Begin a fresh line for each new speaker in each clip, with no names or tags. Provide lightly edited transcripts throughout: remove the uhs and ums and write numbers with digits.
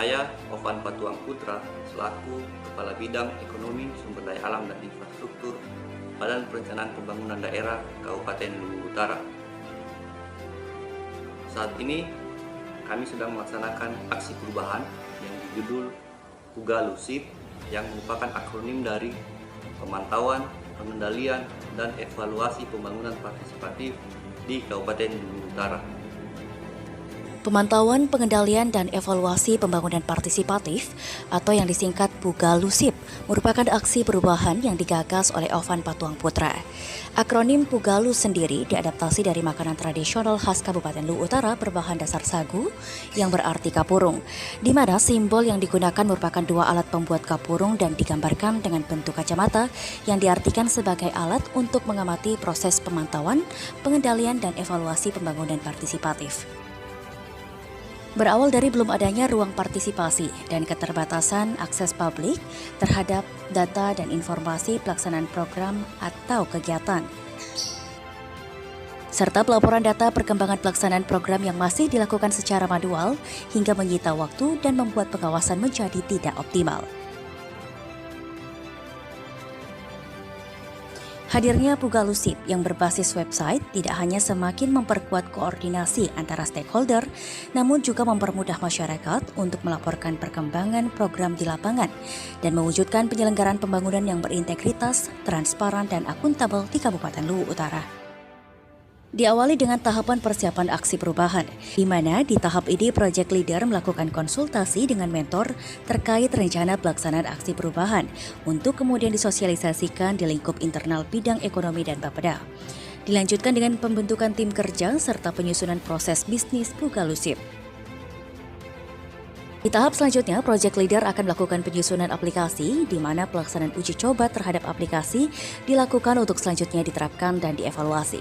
Saya, Ovan Patuang Putra, selaku Kepala Bidang Ekonomi, Sumber Daya Alam dan Infrastruktur Badan Perencanaan Pembangunan Daerah Kabupaten Luwu Utara. Saat ini kami sedang melaksanakan aksi perubahan yang dijudul PUGALU-SIP, yang merupakan akronim dari Pemantauan, Pengendalian, dan Evaluasi Pembangunan Partisipatif di Kabupaten Luwu Utara.
Pemantauan, Pengendalian, dan Evaluasi Pembangunan Partisipatif atau yang disingkat PUGALU-SIP merupakan aksi perubahan yang digagas oleh Ovan Patuang Putra. Akronim PUGALU sendiri diadaptasi dari makanan tradisional khas Kabupaten Luwu Utara berbahan dasar sagu yang berarti kapurung, di mana simbol yang digunakan merupakan dua alat pembuat kapurung dan digambarkan dengan bentuk kacamata yang diartikan sebagai alat untuk mengamati proses pemantauan, pengendalian, dan evaluasi pembangunan partisipatif. Berawal dari belum adanya ruang partisipasi dan keterbatasan akses publik terhadap data dan informasi pelaksanaan program atau kegiatan, serta pelaporan data perkembangan pelaksanaan program yang masih dilakukan secara manual hingga menyita waktu dan membuat pengawasan menjadi tidak optimal. Hadirnya PUGALU-SIP yang berbasis website tidak hanya semakin memperkuat koordinasi antara stakeholder, namun juga mempermudah masyarakat untuk melaporkan perkembangan program di lapangan dan mewujudkan penyelenggaraan pembangunan yang berintegritas, transparan, dan akuntabel di Kabupaten Luwu Utara. Diawali dengan tahapan persiapan aksi perubahan, di mana di tahap ini Project Leader melakukan konsultasi dengan mentor terkait rencana pelaksanaan aksi perubahan untuk kemudian disosialisasikan di lingkup internal bidang ekonomi dan Bapeda. Dilanjutkan dengan pembentukan tim kerja serta penyusunan proses bisnis PUGALU-SIP. Di tahap selanjutnya, Project Leader akan melakukan penyusunan aplikasi di mana pelaksanaan uji coba terhadap aplikasi dilakukan untuk selanjutnya diterapkan dan dievaluasi.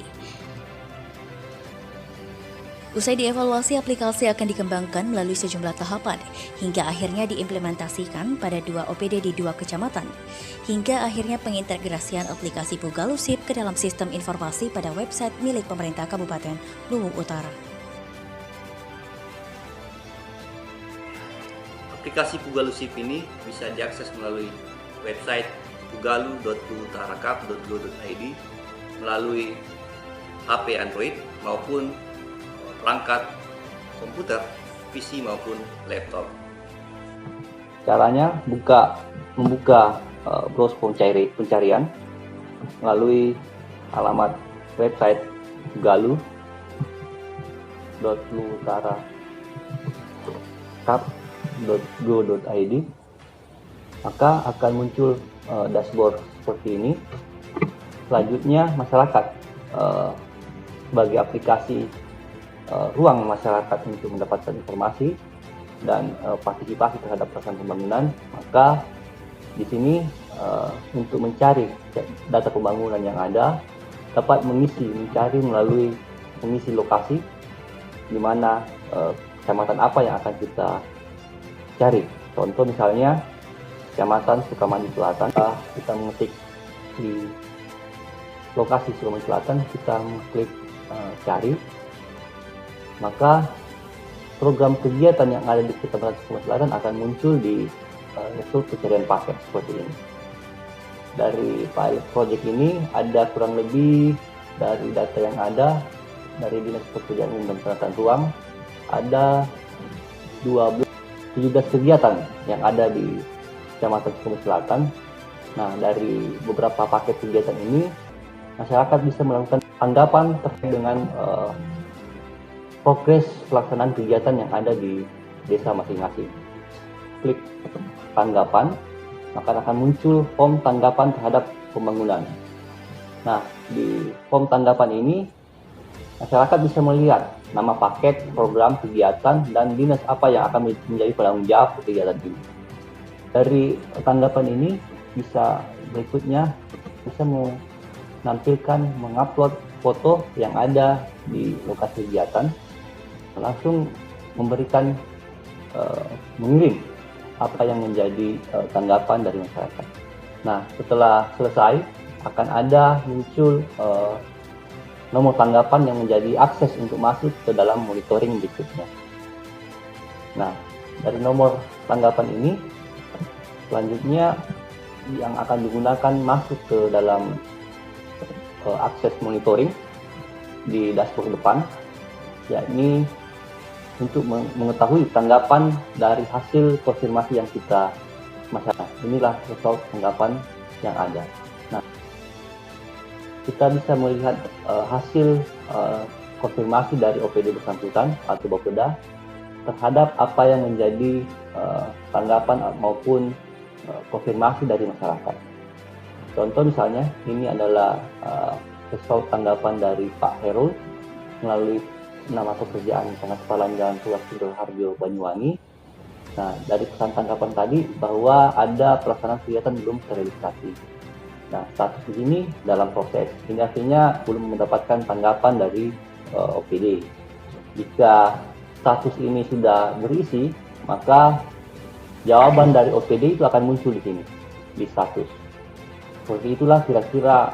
Usai dievaluasi, aplikasi akan dikembangkan melalui sejumlah tahapan, hingga akhirnya diimplementasikan pada 2 OPD di 2 kecamatan, hingga akhirnya pengintegrasian aplikasi PUGALU-SIP ke dalam sistem informasi pada website milik pemerintah Kabupaten Luwu Utara.
Aplikasi PUGALU-SIP ini bisa diakses melalui website pugalu.luwutarakap.go.id melalui HP Android maupun perangkat komputer, PC maupun laptop.
Caranya membuka browser pencarian melalui alamat website pugalu.luwutarakap.go.id, maka akan muncul dashboard seperti ini. Selanjutnya masyarakat sebagai aplikasi ruang masyarakat untuk mendapatkan informasi dan partisipasi terhadap pelaksanaan pembangunan, maka di sini untuk mencari data pembangunan yang ada dapat mencari melalui mengisi lokasi di mana kecamatan apa yang akan kita cari. Contoh misalnya Kecamatan Sukamandi Selatan, kita mengetik di lokasi Sukamandi Selatan, kita klik cari, maka program kegiatan yang ada di Kecamatan Sukamandi Selatan akan muncul di result pencarian paket seperti ini. Dari pilot project ini ada kurang lebih dari data yang ada dari Dinas Pekerjaan Umum dan Penataan Ruang, ada 17 kegiatan yang ada di Kecamatan Sukamandi Selatan. Nah, dari beberapa paket kegiatan ini masyarakat bisa melakukan tanggapan terkait dengan progres pelaksanaan kegiatan yang ada di desa masing-masing. Klik tanggapan, maka akan muncul form tanggapan terhadap pembangunan. Nah, di form tanggapan ini masyarakat bisa melihat nama paket, program, kegiatan, dan dinas apa yang akan menjadi penanggung jawab kegiatan ini. Dari tanggapan ini bisa berikutnya bisa mengupload foto yang ada di lokasi kegiatan, langsung memberikan mengirim apa yang menjadi tanggapan dari masyarakat. Nah, setelah selesai akan ada muncul nomor tanggapan yang menjadi akses untuk masuk ke dalam monitoring berikutnya. Nah, dari nomor tanggapan ini, selanjutnya yang akan digunakan masuk ke dalam akses monitoring di dashboard depan, yakni untuk mengetahui tanggapan dari hasil konfirmasi yang kita masyarakat. Inilah result tanggapan yang ada. Nah, kita bisa melihat hasil konfirmasi dari OPD bersangkutan atau Bapeda terhadap apa yang menjadi tanggapan maupun konfirmasi dari masyarakat. Contoh misalnya, ini adalah result tanggapan dari Pak Herul melalui nama pekerjaan Pengaspalan Jalan Tugas Sidoarjo Banyuwangi. Nah, dari pesan tanggapan tadi bahwa ada pelaksanaan kegiatan belum terrealisasi. Nah, status di sini dalam proses. Ini artinya belum mendapatkan tanggapan dari OPD. Jika status ini sudah berisi, maka jawaban dari OPD itu akan muncul di sini, di status. Seperti itulah kira-kira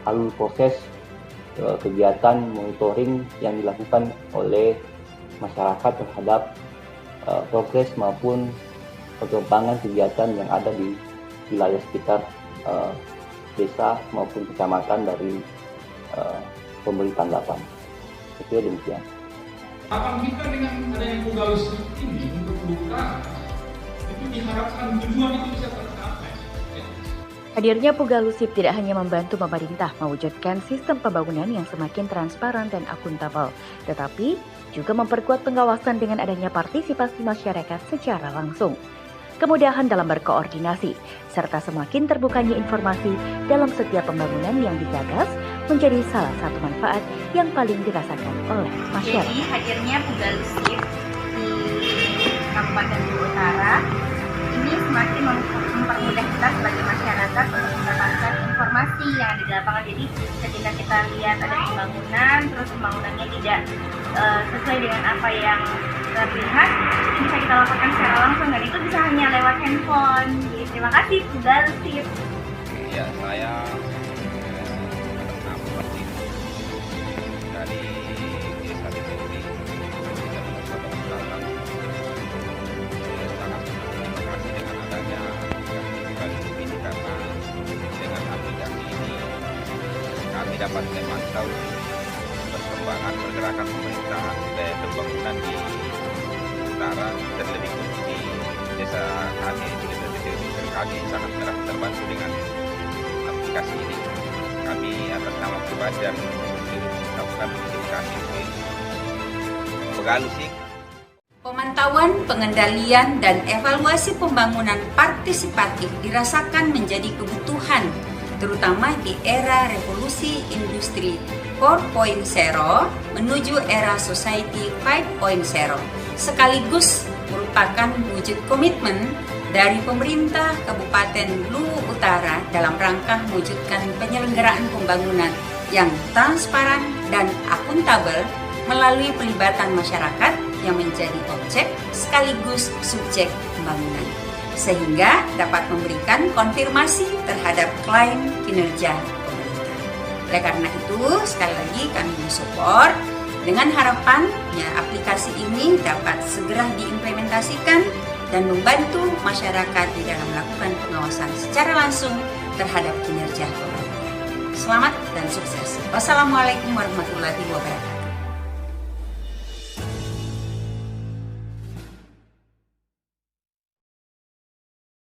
alur proses kegiatan monitoring yang dilakukan oleh masyarakat terhadap progres maupun perkembangan kegiatan yang ada di wilayah sekitar desa maupun kecamatan dari pemberi tanggapan. Saya kira demikian.
Harapan kita dengan adanya Pugalusit ini untuk buka itu diharapkan tujuan itu bisa tercapai.
Hadirnya Pugalusip tidak hanya membantu pemerintah mewujudkan sistem pembangunan yang semakin transparan dan akuntabel, tetapi juga memperkuat pengawasan dengan adanya partisipasi masyarakat secara langsung. Kemudahan dalam berkoordinasi, serta semakin terbukanya informasi dalam setiap pembangunan yang digagas menjadi salah satu manfaat yang paling dirasakan oleh masyarakat.
Jadi hadirnya Pugalusip di Kabupaten Luwu Utara ini semakin mempermudah kita sebagai masyarakat untuk mendapatkan informasi yang ada di lapangan. Jadi ketika kita lihat ada pembangunan, terus pembangunannya tidak sesuai dengan apa yang terlihat, itu bisa kita laporkan secara langsung, dan itu bisa hanya lewat handphone. Jadi, terima kasih Pugalusip.
Ya, saya dari Desa Depuri, sangat terima kasih dengan adanya aplikasi ini, karena dengan aplikasi ini kami dapat memantau perkembangan pergerakan pemerintahan dan pembangunan di utara, terlebih khusus di desa kami, Desa Depuri. Kami sangat terbantu dengan aplikasi ini. Kami atas nama pribadi dan mengucapkan terima kasih untuk Pugalusip.
Pemantauan, pengendalian, dan evaluasi pembangunan partisipatif dirasakan menjadi kebutuhan, terutama di era revolusi industri 4.0 menuju era society 5.0, sekaligus merupakan wujud komitmen dari pemerintah Kabupaten Luwu Utara dalam rangka mewujudkan penyelenggaraan pembangunan yang transparan dan akuntabel melalui pelibatan masyarakat yang menjadi objek sekaligus subjek pembangunan, sehingga dapat memberikan konfirmasi terhadap klaim kinerja pemerintah. Oleh karena itu, sekali lagi kami mensupport dengan harapan aplikasi ini dapat segera diimplementasikan dan membantu masyarakat di dalam melakukan pengawasan secara langsung terhadap kinerja pemerintah. Selamat dan sukses. Wassalamualaikum warahmatullahi wabarakatuh.